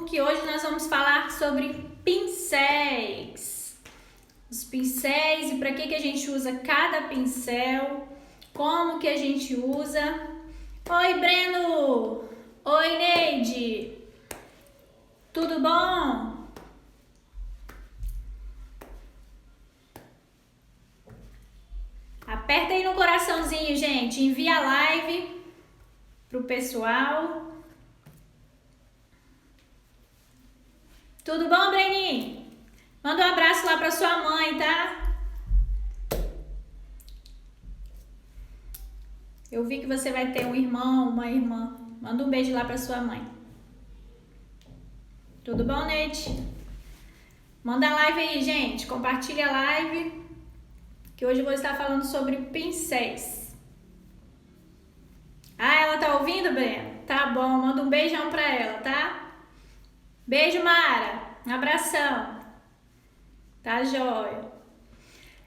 que hoje nós vamos falar sobre pincéis. Os pincéis e para que a gente usa cada pincel, como que a gente usa. Oi, Breno! Oi, Neide! Tudo bom? Aperta aí no coraçãozinho, gente. Envia a live pro pessoal. Tudo bom, Breninho? Manda um abraço lá pra sua mãe, tá? Eu vi que você vai ter um irmão, uma irmã. Manda um beijo lá pra sua mãe. Tudo bom, Neide? Manda a live aí, gente. Compartilha a live, que hoje eu vou estar falando sobre pincéis. Ah, ela tá ouvindo, Breno? Tá bom, manda um beijão pra ela, tá? Beijo, Mara. Um abração. Tá jóia.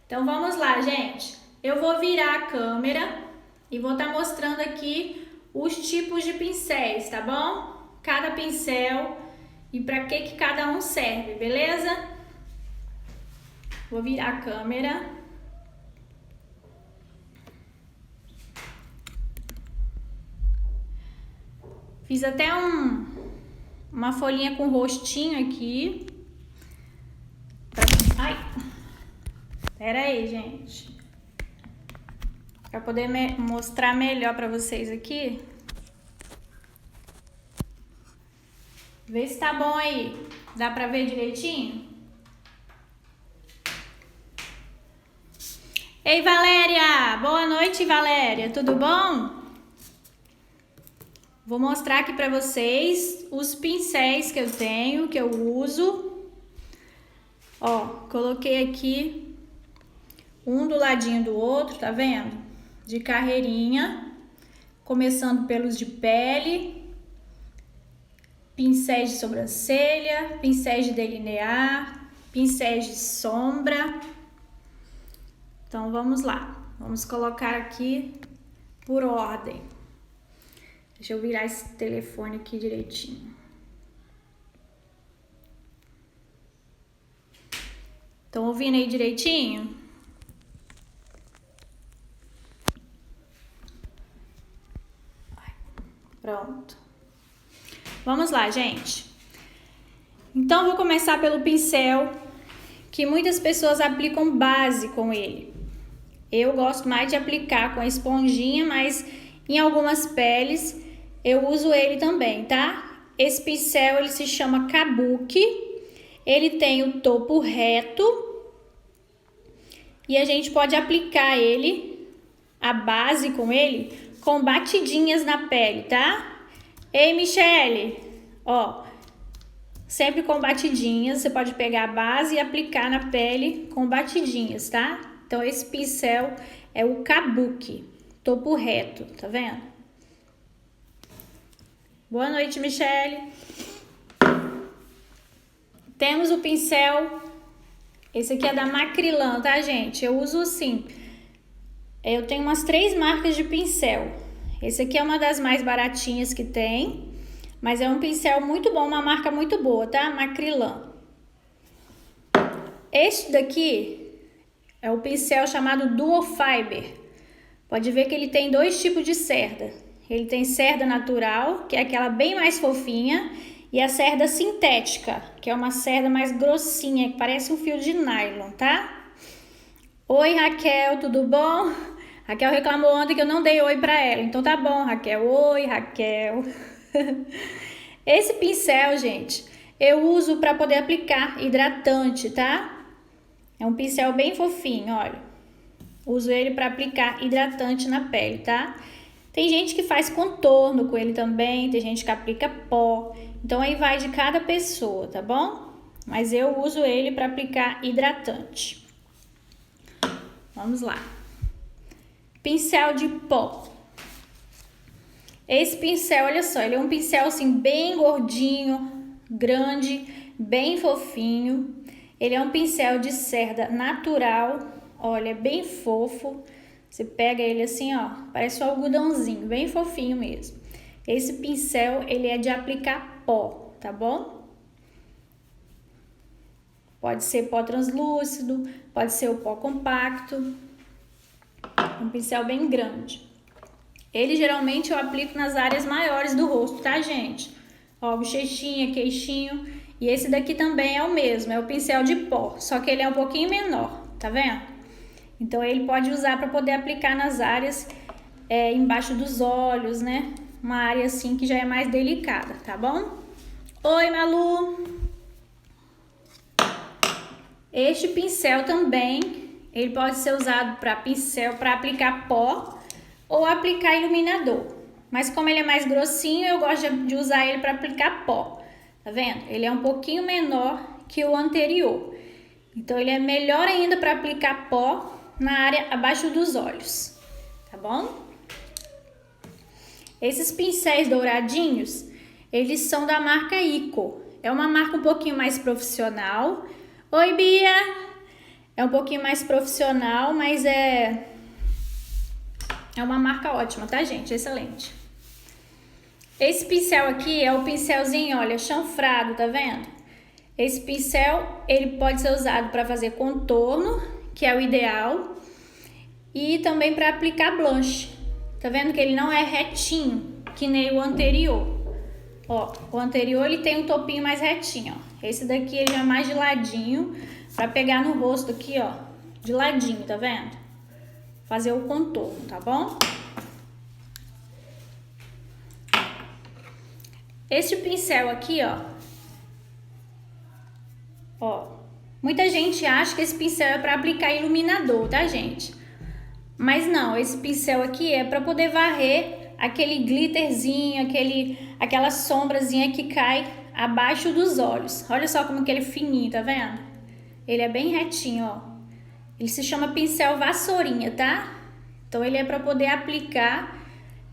Então vamos lá, gente. Eu vou virar a câmera e vou estar mostrando aqui os tipos de pincéis, tá bom? Cada pincel e para que cada um serve, beleza? Vou virar a câmera. Fiz até uma folhinha com rostinho aqui. Ai! Pera aí, gente. Para poder mostrar melhor para vocês aqui. Vê se tá bom aí. Dá para ver direitinho? Ei, Valéria! Boa noite, Valéria. Tudo bom? Vou mostrar aqui para vocês os pincéis que eu tenho, que eu uso. Ó, coloquei aqui um do ladinho do outro, tá vendo? De carreirinha, começando pelos de pele, pincéis de sobrancelha, pincéis de delinear, pincéis de sombra. Então vamos lá, vamos colocar aqui por ordem. Deixa eu virar esse telefone aqui direitinho. Estão ouvindo aí direitinho? Pronto. Vamos lá, gente. Então, vou começar pelo pincel, que muitas pessoas aplicam base com ele. Eu gosto mais de aplicar com a esponjinha, mas em algumas peles eu uso ele também, tá? Esse pincel, ele se chama Kabuki. Ele tem o topo reto e a gente pode aplicar ele, a base com ele, com batidinhas na pele, tá? Ei, Michele, ó, sempre com batidinhas. Você pode pegar a base e aplicar na pele com batidinhas, tá? Então esse pincel é o Kabuki, topo reto, tá vendo? Boa noite, Michele. Temos o pincel, esse aqui é da Macrylan, tá, gente? Eu uso assim, eu tenho umas 3 marcas de pincel. Esse aqui é uma das mais baratinhas que tem, mas é um pincel muito bom, uma marca muito boa, tá? Macrylan. Este daqui é o pincel chamado Duo Fiber. Pode ver que ele tem 2 tipos de cerda. Ele tem cerda natural, que é aquela bem mais fofinha, e a cerda sintética, que é uma cerda mais grossinha, que parece um fio de nylon, tá? Oi, Raquel, tudo bom? Raquel reclamou ontem que eu não dei oi pra ela, então tá bom, Raquel. Oi, Raquel. Esse pincel, gente, eu uso para poder aplicar hidratante, tá? É um pincel bem fofinho, olha. Uso ele para aplicar hidratante na pele, tá? Tem gente que faz contorno com ele também, tem gente que aplica pó. Então aí vai de cada pessoa, tá bom? Mas eu uso ele para aplicar hidratante. Vamos lá. Pincel de pó. Esse pincel, olha só, ele é um pincel assim bem gordinho, grande, bem fofinho. Ele é um pincel de cerda natural, olha, bem fofo. Você pega ele assim, ó, parece um algodãozinho, bem fofinho mesmo. Esse pincel, ele é de aplicar pó, tá bom? Pode ser pó translúcido, pode ser o pó compacto. Um pincel bem grande. Ele geralmente eu aplico nas áreas maiores do rosto, tá, gente? Ó, bochechinha, queixinho. E esse daqui também é o mesmo, é o pincel de pó, só que ele é um pouquinho menor, tá vendo? Então ele pode usar para poder aplicar nas áreas embaixo dos olhos, né? Uma área assim que já é mais delicada, tá bom? Oi, Malu! Este pincel também, ele pode ser usado para aplicar pó ou aplicar iluminador. Mas como ele é mais grossinho, eu gosto de usar ele para aplicar pó. Tá vendo? Ele é um pouquinho menor que o anterior. Então ele é melhor ainda para aplicar pó na área abaixo dos olhos. Tá bom? Esses pincéis douradinhos, eles são da marca Ico. É uma marca um pouquinho mais profissional. Oi, Bia! É um pouquinho mais profissional, mas é uma marca ótima, tá, gente? Excelente. Esse pincel aqui é o pincelzinho, olha, chanfrado, tá vendo? Esse pincel, ele pode ser usado para fazer contorno, que é o ideal, e também para aplicar blush. Tá vendo que ele não é retinho, que nem o anterior. Ó, o anterior ele tem um topinho mais retinho, ó. Esse daqui ele é mais de ladinho, para pegar no rosto aqui, ó, de ladinho, tá vendo? Fazer o contorno, tá bom? Este pincel aqui, ó, muita gente acha que esse pincel é para aplicar iluminador, tá, gente? Mas não, esse pincel aqui é para poder varrer aquele glitterzinho, aquela sombrazinha que cai abaixo dos olhos. Olha só como que ele é fininho, tá vendo? Ele é bem retinho, ó. Ele se chama pincel vassourinha, tá? Então ele é para poder aplicar,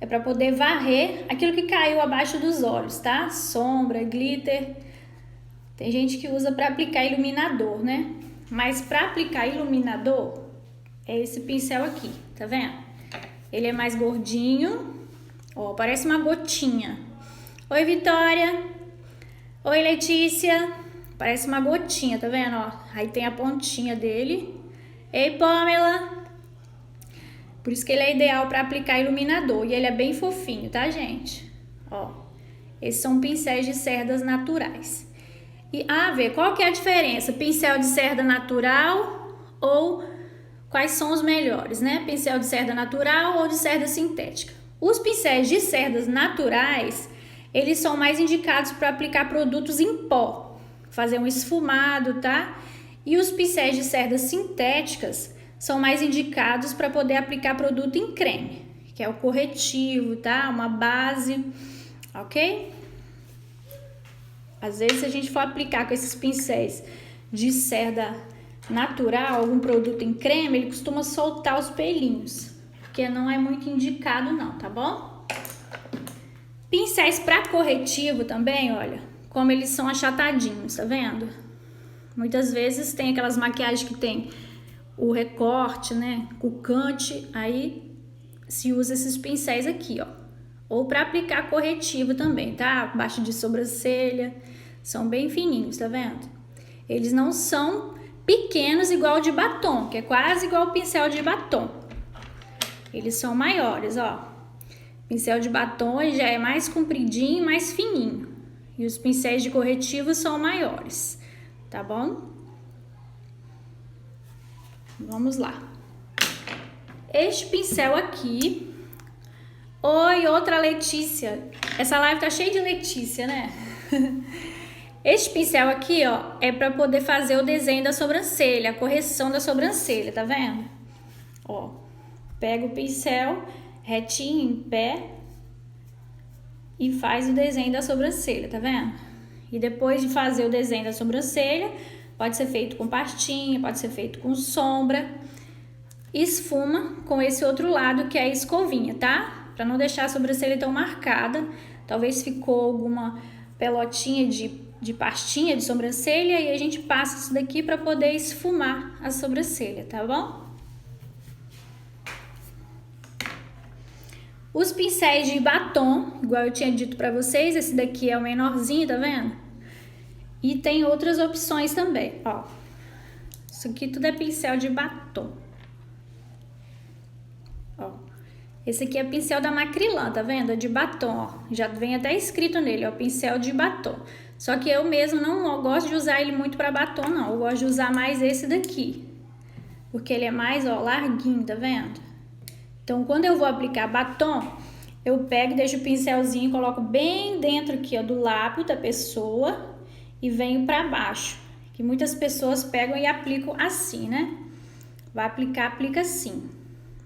é para poder varrer aquilo que caiu abaixo dos olhos, tá? Sombra, glitter. Tem gente que usa para aplicar iluminador, né? Mas para aplicar iluminador é esse pincel aqui, tá vendo? Ele é mais gordinho, ó, parece uma gotinha. Oi, Vitória. Oi, Letícia. Parece uma gotinha, tá vendo, ó? Aí tem a pontinha dele. Ei, Pamela. Por isso que ele é ideal para aplicar iluminador. E ele é bem fofinho, tá, gente? Ó, esses são pincéis de cerdas naturais. E, vê, qual que é a diferença? Pincel de cerda natural ou quais são os melhores, né? Pincel de cerda natural ou de cerda sintética. Os pincéis de cerdas naturais, eles são mais indicados para aplicar produtos em pó, fazer um esfumado, tá? E os pincéis de cerdas sintéticas são mais indicados para poder aplicar produto em creme, que é o corretivo, tá? Uma base, ok? Às vezes, se a gente for aplicar com esses pincéis de cerda natural, algum produto em creme, ele costuma soltar os pelinhos, porque não é muito indicado não, tá bom? Pincéis para corretivo também, olha, como eles são achatadinhos, tá vendo? Muitas vezes tem aquelas maquiagens que tem o recorte, né, o cante, aí se usa esses pincéis aqui, ó. Ou para aplicar corretivo também, tá? Abaixo de sobrancelha, são bem fininhos, tá vendo? Eles não são pequenos igual de batom, que é quase igual o pincel de batom. Eles são maiores, ó. Pincel de batom já é mais compridinho, mais fininho. E os pincéis de corretivo são maiores, tá bom? Vamos lá. Este pincel aqui. Oi, outra Letícia. Essa live tá cheia de Letícia, né? Este pincel aqui, ó, é para poder fazer o desenho da sobrancelha, a correção da sobrancelha, tá vendo? Ó, pega o pincel retinho em pé e faz o desenho da sobrancelha, tá vendo? E depois de fazer o desenho da sobrancelha, pode ser feito com pastinha, pode ser feito com sombra. Esfuma com esse outro lado que é a escovinha, tá? Para não deixar a sobrancelha tão marcada. Talvez ficou alguma pelotinha de pastinha de sobrancelha e a gente passa isso daqui para poder esfumar a sobrancelha, tá bom? Os pincéis de batom, igual eu tinha dito para vocês, esse daqui é o menorzinho, tá vendo? E tem outras opções também, ó. Isso aqui tudo é pincel de batom. Ó. Esse aqui é pincel da Macrylan, tá vendo? É de batom, ó. Já vem até escrito nele, ó, pincel de batom. Só que eu mesmo não gosto de usar ele muito para batom, não. Eu gosto de usar mais esse daqui. Porque ele é mais, ó, larguinho, tá vendo? Então, quando eu vou aplicar batom, eu pego e deixo o pincelzinho, coloco bem dentro aqui, ó, do lábio da pessoa e venho para baixo. Que muitas pessoas pegam e aplicam assim, né? Vai aplicar, aplica assim.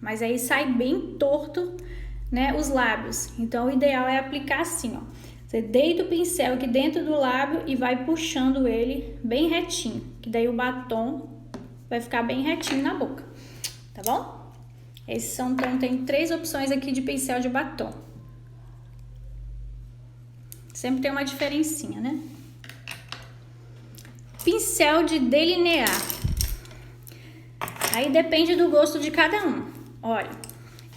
Mas aí sai bem torto, né, os lábios. Então, o ideal é aplicar assim, ó. Você deita o pincel aqui dentro do lábio e vai puxando ele bem retinho. Que daí o batom vai ficar bem retinho na boca, tá bom? Esses são, então, tem 3 opções aqui de pincel de batom. Sempre tem uma diferencinha, né? Pincel de delinear. Aí depende do gosto de cada um. Olha,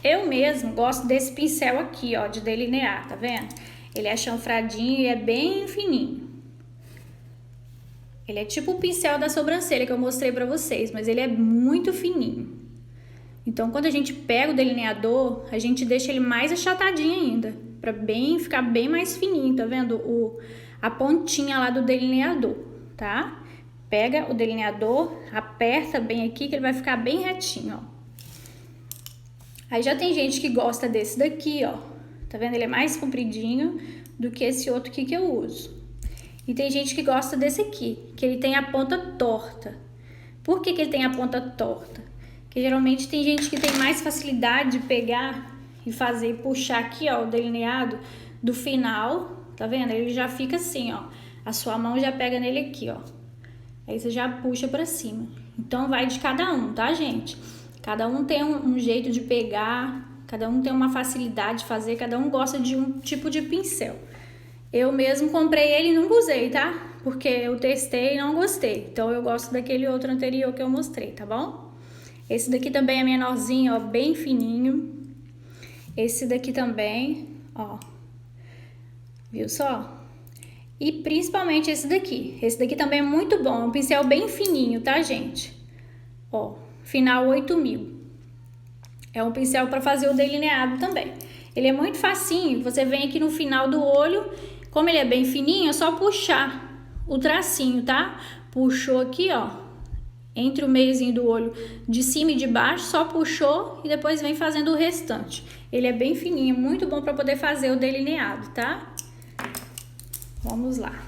eu mesmo gosto desse pincel aqui, ó, de delinear, tá vendo? Ele é chanfradinho e é bem fininho. Ele é tipo o pincel da sobrancelha que eu mostrei pra vocês, mas ele é muito fininho. Então, quando a gente pega o delineador, a gente deixa ele mais achatadinho ainda, pra ficar bem mais fininho, tá vendo? A pontinha lá do delineador, tá? Pega o delineador, aperta bem aqui que ele vai ficar bem retinho, ó. Aí já tem gente que gosta desse daqui, ó. Tá vendo? Ele é mais compridinho do que esse outro aqui que eu uso. E tem gente que gosta desse aqui, que ele tem a ponta torta. Por que ele tem a ponta torta? Porque geralmente tem gente que tem mais facilidade de pegar e fazer, puxar aqui, ó, o delineado do final, tá vendo? Ele já fica assim, ó. A sua mão já pega nele aqui, ó. Aí você já puxa pra cima. Então vai de cada um, tá, gente? Cada um tem um jeito de pegar, cada um tem uma facilidade de fazer, cada um gosta de um tipo de pincel. Eu mesmo comprei ele e nunca usei, tá? Porque eu testei e não gostei. Então eu gosto daquele outro anterior que eu mostrei, tá bom? Esse daqui também é menorzinho, ó, bem fininho. Esse daqui também, ó. Viu só? E principalmente esse daqui. Esse daqui também é muito bom, é um pincel bem fininho, tá, gente? Ó, final 8000. É um pincel para fazer o delineado também. Ele é muito facinho, você vem aqui no final do olho, como ele é bem fininho, é só puxar o tracinho, tá? Puxou aqui, ó, entre o meiozinho do olho, de cima e de baixo, só puxou e depois vem fazendo o restante. Ele é bem fininho, muito bom para poder fazer o delineado, tá? Vamos lá.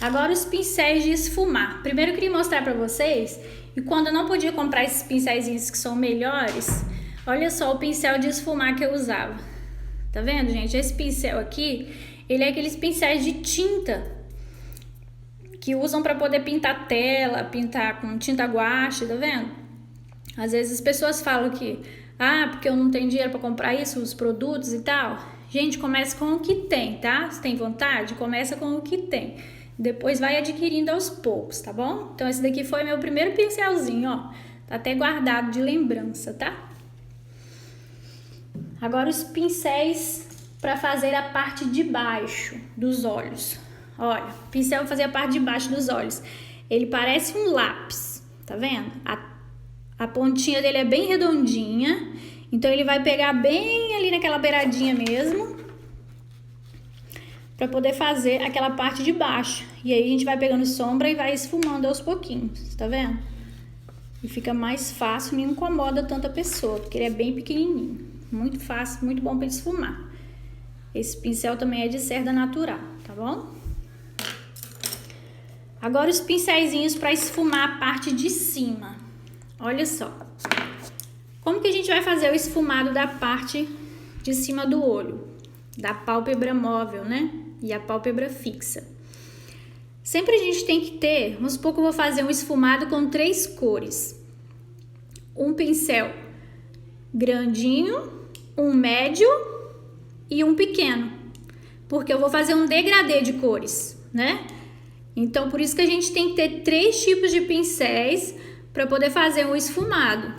Agora os pincéis de esfumar. Primeiro eu queria mostrar para vocês, e quando eu não podia comprar esses pincéis que são melhores, olha só o pincel de esfumar que eu usava. Tá vendo, gente? Esse pincel aqui, ele é aqueles pincéis de tinta que usam para poder pintar tela, pintar com tinta guache, tá vendo? Às vezes as pessoas falam que, porque eu não tenho dinheiro para comprar isso, os produtos e tal. Gente, começa com o que tem, tá? Se tem vontade, começa com o que tem. Depois vai adquirindo aos poucos, tá bom? Então esse daqui foi meu primeiro pincelzinho, ó. Tá até guardado de lembrança, tá? Agora os pincéis para fazer a parte de baixo dos olhos. Olha, o pincel para fazer a parte de baixo dos olhos. Ele parece um lápis, tá vendo? A pontinha dele é bem redondinha, então ele vai pegar bem ali naquela beiradinha mesmo, para poder fazer aquela parte de baixo. E aí a gente vai pegando sombra e vai esfumando aos pouquinhos, tá vendo? E fica mais fácil, não incomoda tanta pessoa, porque ele é bem pequenininho. Muito fácil, muito bom para esfumar. Esse pincel também é de cerda natural, tá bom? Agora os pincelzinhos para esfumar a parte de cima. Olha só. Como que a gente vai fazer o esfumado da parte de cima do olho? Da pálpebra móvel, né? E a pálpebra fixa. Sempre a gente tem que ter, vamos supor que eu vou fazer um esfumado com 3 cores. Um pincel grandinho, um médio e um pequeno. Porque eu vou fazer um degradê de cores, né? Então, por isso que a gente tem que ter 3 tipos de pincéis para poder fazer um esfumado.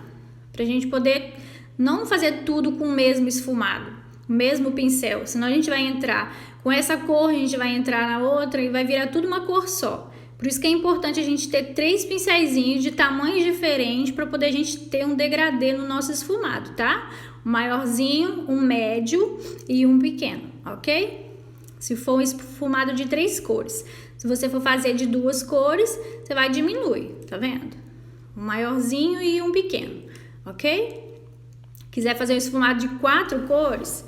Pra gente poder não fazer tudo com o mesmo esfumado, o mesmo pincel. Senão a gente vai entrar com essa cor a gente vai entrar na outra e vai virar tudo uma cor só. Por isso que é importante a gente ter 3 pincéisinhos de tamanhos diferentes para poder a gente ter um degradê no nosso esfumado, tá? Um maiorzinho, um médio e um pequeno, ok? Se for um esfumado de 3 cores. Se você for fazer de 2 cores, você vai diminuir, tá vendo? Um maiorzinho e um pequeno, ok? Quiser fazer um esfumado de 4 cores,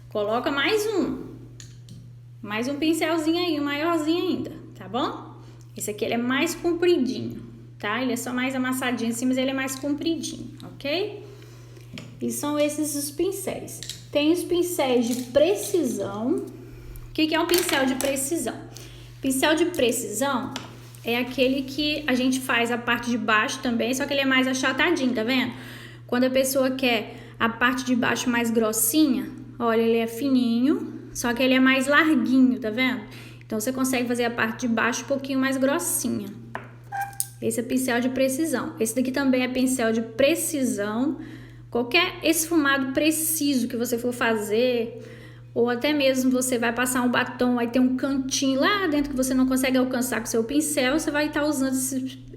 coloca mais um pincelzinho aí, um maiorzinho ainda, tá bom? Esse aqui ele é mais compridinho, tá? Ele é só mais amassadinho assim, mas ele é mais compridinho, ok? E são esses os pincéis. Tem os pincéis de precisão. O que é um pincel de precisão? Pincel de precisão é aquele que a gente faz a parte de baixo também, só que ele é mais achatadinho, tá vendo? Quando a pessoa quer a parte de baixo mais grossinha, olha, ele é fininho, só que ele é mais larguinho, tá vendo? Então, você consegue fazer a parte de baixo um pouquinho mais grossinha. Esse é pincel de precisão. Esse daqui também é pincel de precisão. Qualquer esfumado preciso que você for fazer, ou até mesmo você vai passar um batom, aí tem um cantinho lá dentro que você não consegue alcançar com o seu pincel, você vai estar usando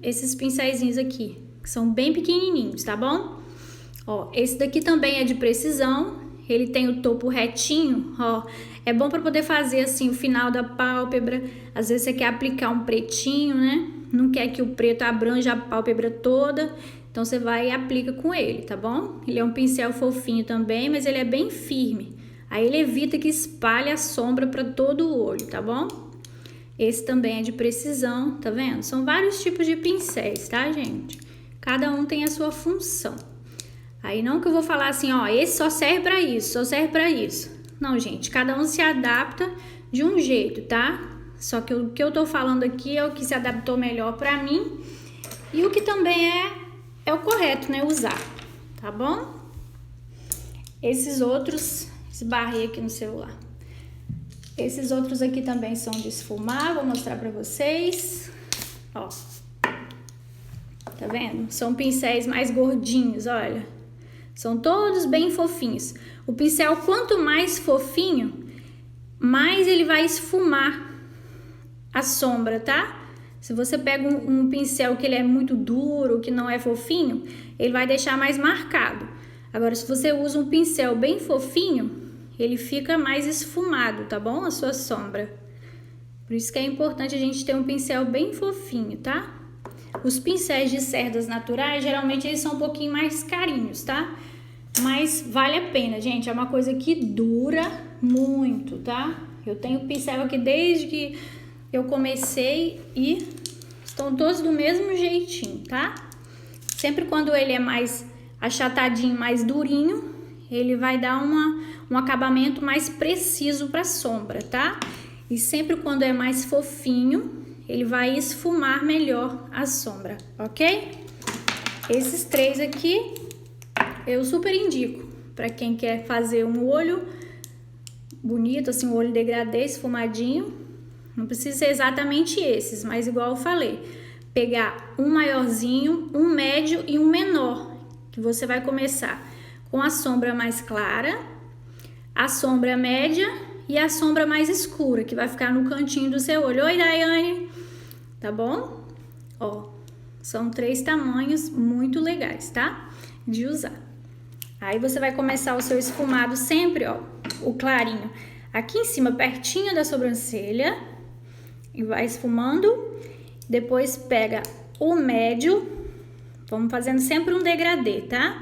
esses pincéisinhos aqui, que são bem pequenininhos, tá bom? Ó, esse daqui também é de precisão. Ele tem o topo retinho, ó. É bom para poder fazer assim o final da pálpebra. Às vezes você quer aplicar um pretinho, né? Não quer que o preto abranja a pálpebra toda. Então você vai e aplica com ele, tá bom? Ele é um pincel fofinho também, mas ele é bem firme. Aí ele evita que espalhe a sombra para todo o olho, tá bom? Esse também é de precisão, tá vendo? São vários tipos de pincéis, tá, gente? Cada um tem a sua função. Aí não que eu vou falar assim, ó, esse só serve pra isso, só serve pra isso. Não, gente, cada um se adapta de um jeito, tá? Só que o que eu tô falando aqui é o que se adaptou melhor pra mim e o que também é o correto, né, usar, tá bom? Esses outros, esbarrei aqui no celular. Esses outros aqui também são de esfumar, vou mostrar pra vocês. Ó, tá vendo? São pincéis mais gordinhos, olha. São todos bem fofinhos. O pincel, quanto mais fofinho, mais ele vai esfumar a sombra, tá? Se você pega um pincel que ele é muito duro, que não é fofinho, ele vai deixar mais marcado. Agora, se você usa um pincel bem fofinho, ele fica mais esfumado, tá bom? A sua sombra. Por isso que é importante a gente ter um pincel bem fofinho, tá? Os pincéis de cerdas naturais, geralmente eles são um pouquinho mais carinhos, tá? Mas vale a pena, gente. É uma coisa que dura muito, tá? Eu tenho pincel aqui desde que eu comecei e estão todos do mesmo jeitinho, tá? Sempre quando ele é mais achatadinho, mais durinho, ele vai dar um acabamento mais preciso pra sombra, tá? E sempre quando é mais fofinho, ele vai esfumar melhor a sombra, ok? Esses 3 aqui eu super indico para quem quer fazer um olho bonito, assim, um olho degradê, esfumadinho. Não precisa ser exatamente esses, mas igual eu falei, pegar um maiorzinho, um médio e um menor, que você vai começar com a sombra mais clara, a sombra média e a sombra mais escura, que vai ficar no cantinho do seu olho. Oi, Daiane! Tá bom? Ó, são 3 tamanhos muito legais, tá? De usar. Aí você vai começar o seu esfumado sempre, ó, o clarinho aqui em cima, pertinho da sobrancelha, e vai esfumando. Depois pega o médio, vamos fazendo sempre um degradê, tá?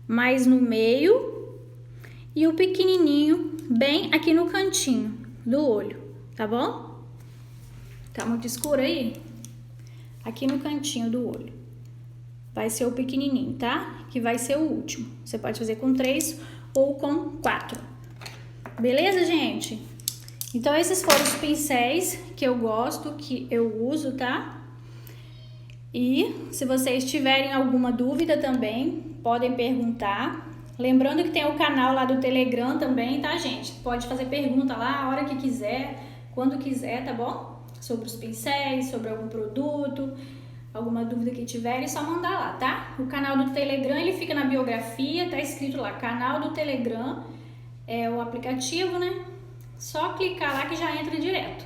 Mais no meio e o pequenininho bem aqui no cantinho do olho, tá bom? Tá muito escuro aí? Aqui no cantinho do olho. Vai ser o pequenininho, tá? Que vai ser o último. Você pode fazer com 3 ou com 4. Beleza, gente? Então, esses foram os pincéis que eu gosto, que eu uso, tá? E se vocês tiverem alguma dúvida também, podem perguntar. Lembrando que tem o canal lá do Telegram também, tá, gente? Pode fazer pergunta lá a hora que quiser, quando quiser, tá bom? Sobre os pincéis, sobre algum produto, alguma dúvida que tiverem, é só mandar lá, tá? O canal do Telegram, ele fica na biografia, tá escrito lá, canal do Telegram, é o aplicativo, né? Só clicar lá que já entra direto.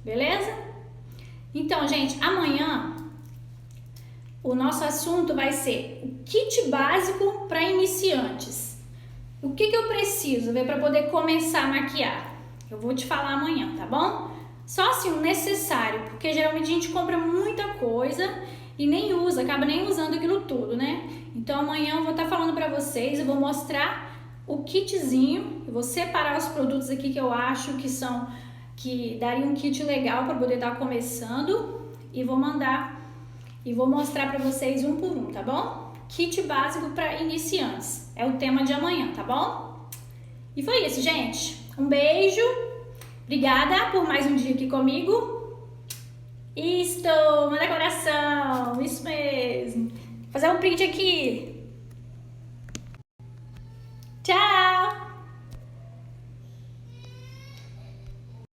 Beleza? Então, gente, amanhã o nosso assunto vai ser o kit básico para iniciantes. O que eu preciso ver para poder começar a maquiar? Eu vou te falar amanhã, tá bom? Só assim o necessário, porque geralmente a gente compra muita coisa e nem usa, acaba nem usando aquilo tudo, né? Então amanhã eu vou estar falando para vocês, eu vou mostrar o kitzinho, eu vou separar os produtos aqui que eu acho que daria um kit legal para poder estar começando e vou mostrar para vocês um por um, tá bom? Kit básico para iniciantes, é o tema de amanhã, tá bom? E foi isso, gente. Um beijo, obrigada por mais um dia aqui comigo. Isto, manda coração, isso mesmo. Vou fazer um print aqui.